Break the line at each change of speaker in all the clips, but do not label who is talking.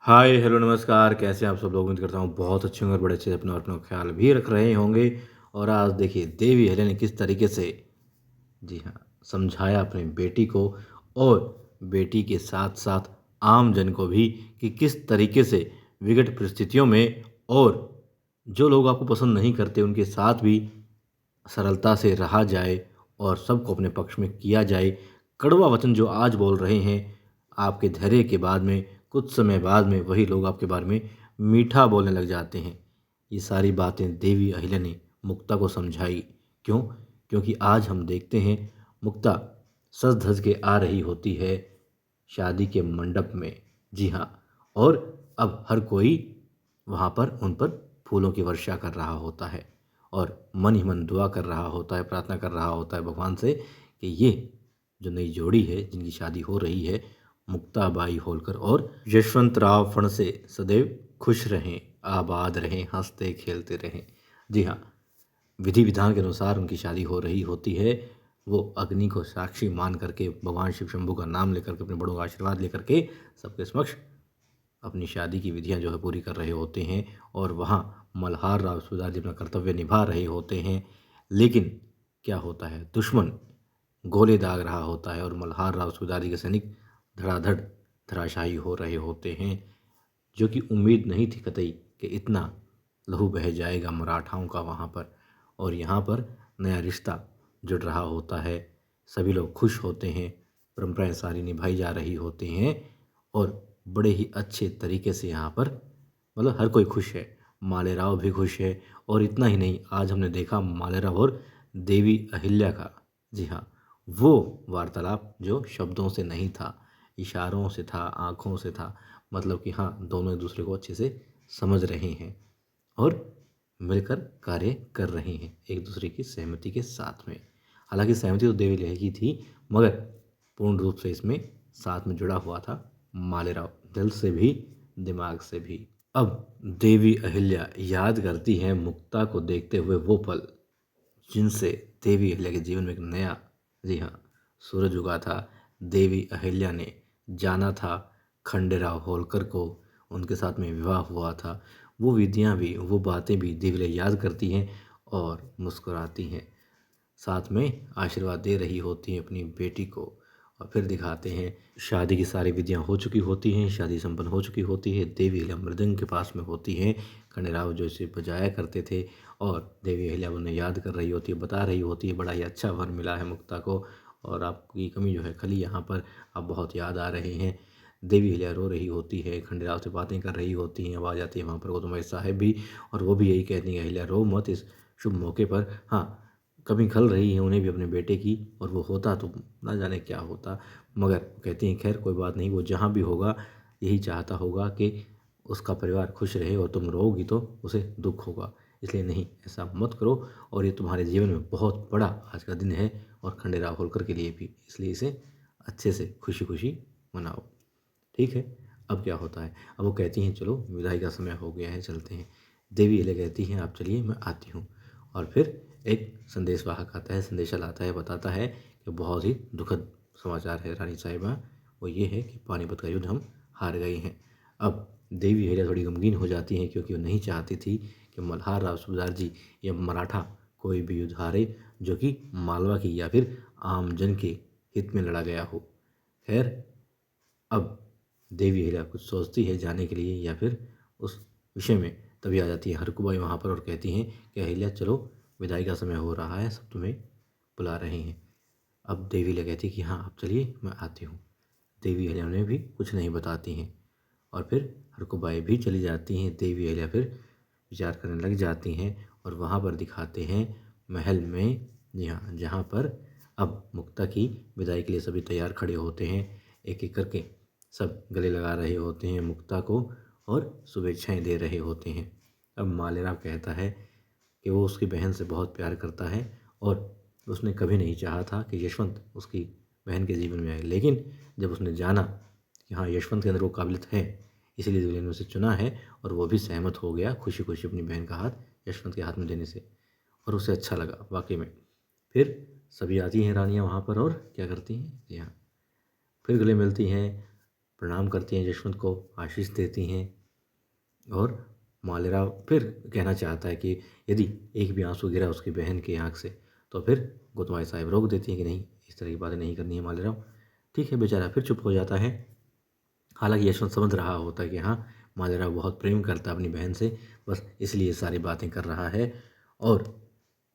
Hi hello नमस्कार, कैसे हैं आप सब लोग। उम्मीद करता हूँ बहुत अच्छे होंगे और बड़े अच्छे से अपना अपना ख्याल भी रख रहे होंगे। और आज देखिए देवी हेलेन ने किस तरीके से, जी हाँ, समझाया अपनी बेटी को और बेटी के साथ साथ आम जन को भी कि किस तरीके से विकट परिस्थितियों में और जो लोग आपको पसंद नहीं करते उनके साथ भी सरलता से रहा जाए और सबको अपने पक्ष में किया जाए। कड़वा वचन जो आज बोल रहे हैं, आपके धैर्य के बाद में कुछ समय बाद में वही लोग आपके बारे में मीठा बोलने लग जाते हैं। ये सारी बातें देवी अहिल्या ने मुक्ता को समझाई। क्यों? क्योंकि आज हम देखते हैं मुक्ता सज धज के आ रही होती है शादी के मंडप में। जी हाँ, और अब हर कोई वहाँ पर उन पर फूलों की वर्षा कर रहा होता है और मन ही मन दुआ कर रहा होता है, प्रार्थना कर रहा होता है भगवान से कि ये जो नई जोड़ी है जिनकी शादी हो रही है, मुक्ताबाई होलकर और यशवंत राव फणसे, सदैव खुश रहें, आबाद रहें, हंसते खेलते रहें। जी हाँ, विधि विधान के अनुसार उनकी शादी हो रही होती है। वो अग्नि को साक्षी मान करके भगवान शिव शंभू का नाम लेकर के, अपने बड़ों का आशीर्वाद लेकर के सबके समक्ष अपनी शादी की विधियां जो है पूरी कर रहे होते हैं। और वहाँ मल्हार राव सूबेदार जी अपना कर्तव्य निभा रहे होते हैं। लेकिन क्या होता है, दुश्मन गोले दाग रहा होता है और मल्हार राव सूबेदार जी के सैनिक धड़ाधड़ धराशायी हो रहे होते हैं। जो कि उम्मीद नहीं थी कतई कि इतना लहू बह जाएगा मराठाओं का वहाँ पर। और यहाँ पर नया रिश्ता जुड़ रहा होता है, सभी लोग खुश होते हैं, परंपराएं सारी निभाई जा रही होती हैं और बड़े ही अच्छे तरीके से यहाँ पर मतलब हर कोई खुश है। मालेराव भी खुश है। और इतना ही नहीं, आज हमने देखा मालेराव और देवी अहिल्या का, जी हाँ, वो वार्तालाप जो शब्दों से नहीं था, इशारों से था, आँखों से था। मतलब कि हाँ, दोनों एक दूसरे को अच्छे से समझ रहे हैं और मिलकर कार्य कर रहे हैं एक दूसरे की सहमति के साथ में। हालांकि सहमति तो देवी लहर की थी, मगर पूर्ण रूप से इसमें साथ में जुड़ा हुआ था मालेराव, दिल से भी दिमाग से भी। अब देवी अहिल्या याद करती हैं मुक्ता को देखते हुए वो पल जिनसे देवी अहिल्या के जीवन में एक नया, जी हाँ, सूरज उगा था। देवी अहिल्या ने जाना था खंडेराव होलकर को, उनके साथ में विवाह हुआ था। वो विधियाँ भी, वो बातें भी देवी अहिल्या याद करती हैं और मुस्कुराती हैं, साथ में आशीर्वाद दे रही होती हैं अपनी बेटी को। और फिर दिखाते हैं शादी की सारी विधियां हो चुकी होती हैं, शादी संपन्न हो चुकी होती है। देवी अहिल्या मृदंग के पास में होती हैं, खंडेराव जो इसे बजाया करते थे और देवी अहिल्या उन्हें याद कर रही होती है, बता रही होती है बड़ा ही अच्छा वर मिला है मुक्ता को और आपकी कमी जो है खली यहाँ पर, आप बहुत याद आ रहे हैं। देवी अहिल्या रो रही होती है, खंडेराव से बातें कर रही होती हैं। आवाज़ आती है वहाँ पर गौतम साहब भी, और वो भी यही कहती हैं अहिल्या रो मत इस शुभ मौके पर। हाँ, कमी खल रही है उन्हें भी अपने बेटे की, और वो होता तो ना जाने क्या होता। मगर कहती हैं खैर कोई बात नहीं, वो जहाँ भी होगा यही चाहता होगा कि उसका परिवार खुश रहे, और तुम रोगी तो उसे दुख होगा, इसलिए नहीं ऐसा मत करो। और ये तुम्हारे जीवन में बहुत बड़ा आज का दिन है और खंडेराव होलकर के लिए भी, इसलिए इसे अच्छे से खुशी खुशी मनाओ। ठीक है। अब क्या होता है, अब वो कहती हैं चलो विदाई का समय हो गया है, चलते हैं। देवी अहिल्या कहती हैं आप चलिए, मैं आती हूँ। और फिर एक संदेशवाहक आता है, संदेशा लाता है, बताता है कि बहुत ही दुखद समाचार है रानी साहिबा। वो ये है कि पानीपत का युद्ध हम हार गए हैं। अब देवी अहिल्या थोड़ी गमगीन हो जाती हैं, क्योंकि वो नहीं चाहती थी कि मल्हार राव सूबेदार जी या मराठा कोई भी युद्ध हारे जो कि मालवा की या फिर आम जन के हित में लड़ा गया हो। खैर, अब देवी अहिल्या कुछ सोचती है जाने के लिए या फिर उस विषय में, तभी आ जाती है हरकुबाई वहाँ पर और कहती हैं कि अहिल्या चलो विदाई का समय हो रहा है, सब तुम्हें बुला रहे हैं। अब देवी अहिल्या कहती है कि हाँ आप चलिए, मैं आती हूँ। देवी अहिल्या उन्हें भी कुछ नहीं बताती हैं और फिर हरकुबाई भी चली जाती हैं। देवी अहिल्या फिर विचार करने लग जाती हैं और वहाँ पर दिखाते हैं महल में, जी हाँ, जहाँ पर अब मुक्ता की विदाई के लिए सभी तैयार खड़े होते हैं। एक एक करके सब गले लगा रहे होते हैं मुक्ता को और शुभेच्छाएं दे रहे होते हैं। अब मालेराव कहता है कि वो उसकी बहन से बहुत प्यार करता है और उसने कभी नहीं चाहा था कि यशवंत उसकी बहन के जीवन में आए, लेकिन जब उसने जाना कि हाँ यशवंत के अंदर वो काबिलियत है, इसीलिए दुल्हन ने उसे चुना है, और वो भी सहमत हो गया खुशी खुशी अपनी बहन का हाथ यशवंत के हाथ में देने से, और उसे अच्छा लगा वाकई में। फिर सभी आती हैं रानियाँ वहाँ पर और क्या करती हैं, जी हाँ, फिर गले मिलती हैं। प्रणाम करती हैं यशवंत को, आशीष देती हैं और मालेराव फिर कहना चाहता है कि यदि एक भी आंसू गिरा उसकी बहन की आंख से तो फिर गोतवाई साहब रोक देती हैं कि नहीं, इस तरह की बातें नहीं करनी है मालेराव। ठीक है, बेचारा फिर चुप हो जाता है। हालांकि यशवंत समझ रहा होता है कि हाँ, मालेराव बहुत प्रेम करता है अपनी बहन से, बस इसलिए सारी बातें कर रहा है। और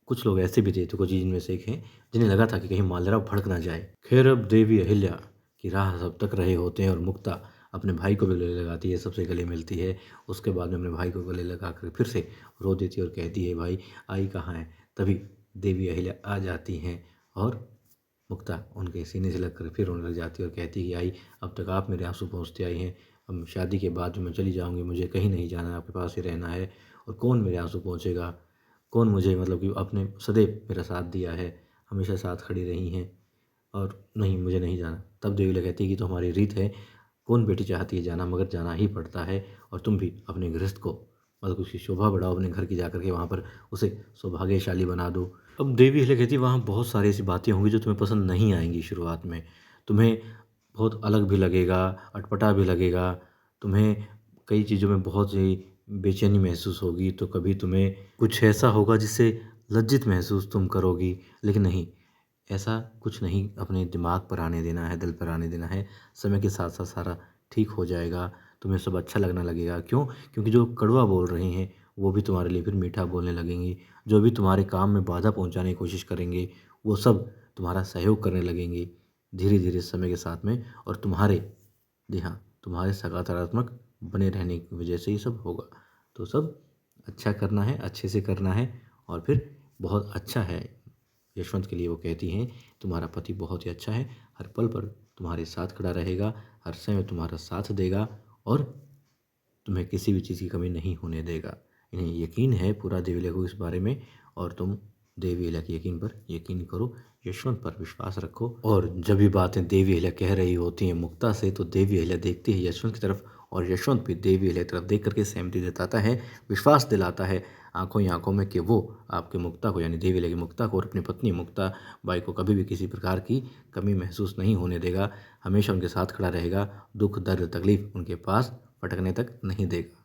कुछ लोग ऐसे भी थे, तो कुछ जिनमें से एक हैं जिन्हें लगा था कि कहीं मालेराव भड़क ना जाए। खैर, अब देवी अहिल्या की राह सब तक रहे होते हैं और मुक्ता अपने भाई को भी गले लगाती है, सबसे गले मिलती है। उसके बाद में अपने भाई को गले लगा कर फिर से रो देती है और कहती है, भाई आई कहाँ है। तभी देवी अहिल्या आ जाती हैं और मुक्ता उनके सीने से लगकर फिर रोने लग जाती है और कहती है कि आई, अब तक आप मेरे आंसू पहुँचते आई हैं, अब शादी के बाद जो मैं चली जाऊँगी, मुझे कहीं नहीं जाना, आपके पास ही रहना है। और कौन मेरे आंसू पहुँचेगा, कौन मुझे मतलब कि आपने सदैव मेरा साथ दिया है, हमेशा साथ खड़ी रही हैं, और नहीं, मुझे नहीं जाना। तब देवी कहती है कि तो हमारी रीत है, कौन बेटी चाहती है जाना, मगर जाना ही पड़ता है। और तुम भी अपने गृहस्थ को मतलब उसकी शोभा बढ़ाओ, अपने घर की जाकर के वहाँ पर उसे सौभाग्यशाली बना दो। अब देवी हिले कहती है, वहाँ बहुत सारी ऐसी बातें होंगी जो तुम्हें पसंद नहीं आएंगी शुरुआत में, तुम्हें बहुत अलग भी लगेगा, अटपटा भी लगेगा, तुम्हें कई चीज़ों में बहुत ही बेचैनी महसूस होगी, तो कभी तुम्हें कुछ ऐसा होगा जिससे लज्जित महसूस तुम करोगी। लेकिन नहीं, ऐसा कुछ नहीं अपने दिमाग पर आने देना है, दिल पर आने देना है। समय के साथ साथ सारा ठीक हो जाएगा, तुम्हें सब अच्छा लगना लगेगा। क्यों? क्योंकि जो कड़वा बोल रहे हैं वो भी तुम्हारे लिए फिर मीठा बोलने लगेंगी, जो भी तुम्हारे काम में बाधा पहुंचाने की कोशिश करेंगे वो सब तुम्हारा सहयोग करने लगेंगे धीरे धीरे समय के साथ में। और तुम्हारे, जी हाँ, तुम्हारे सकारात्मक बने रहने की वजह से ये सब होगा। तो सब अच्छा करना है, अच्छे से करना है, और फिर बहुत अच्छा है। यशवंत के लिए वो कहती हैं, तुम्हारा पति बहुत ही अच्छा है, हर पल पर तुम्हारे साथ खड़ा रहेगा, हर समय तुम्हारा साथ देगा और तुम्हें किसी भी चीज़ की कमी नहीं होने देगा। इन्हें यकीन है पूरा देवी अहिल्या को इस बारे में, और तुम देवी अहिल्या के यकीन पर यकीन करो, यशवंत पर विश्वास रखो। और जब भी बातें देवी अहिल्या कह रही होती हैं मुक्ता से, तो देवी अहिल्या देखती है यशवंत की तरफ, और यशवंत भी देवी अहिल्या की तरफ देख करके सहमति जताता है, विश्वास दिलाता है आंखों ही आंखों में कि वो आपके मुक्ता को, यानी देवी अहिल्या की मुक्ता को और अपनी पत्नी मुक्ता बाई को कभी भी किसी प्रकार की कमी महसूस नहीं होने देगा, हमेशा उनके साथ खड़ा रहेगा, दुख दर्द तकलीफ उनके पास फटकने तक नहीं देगा।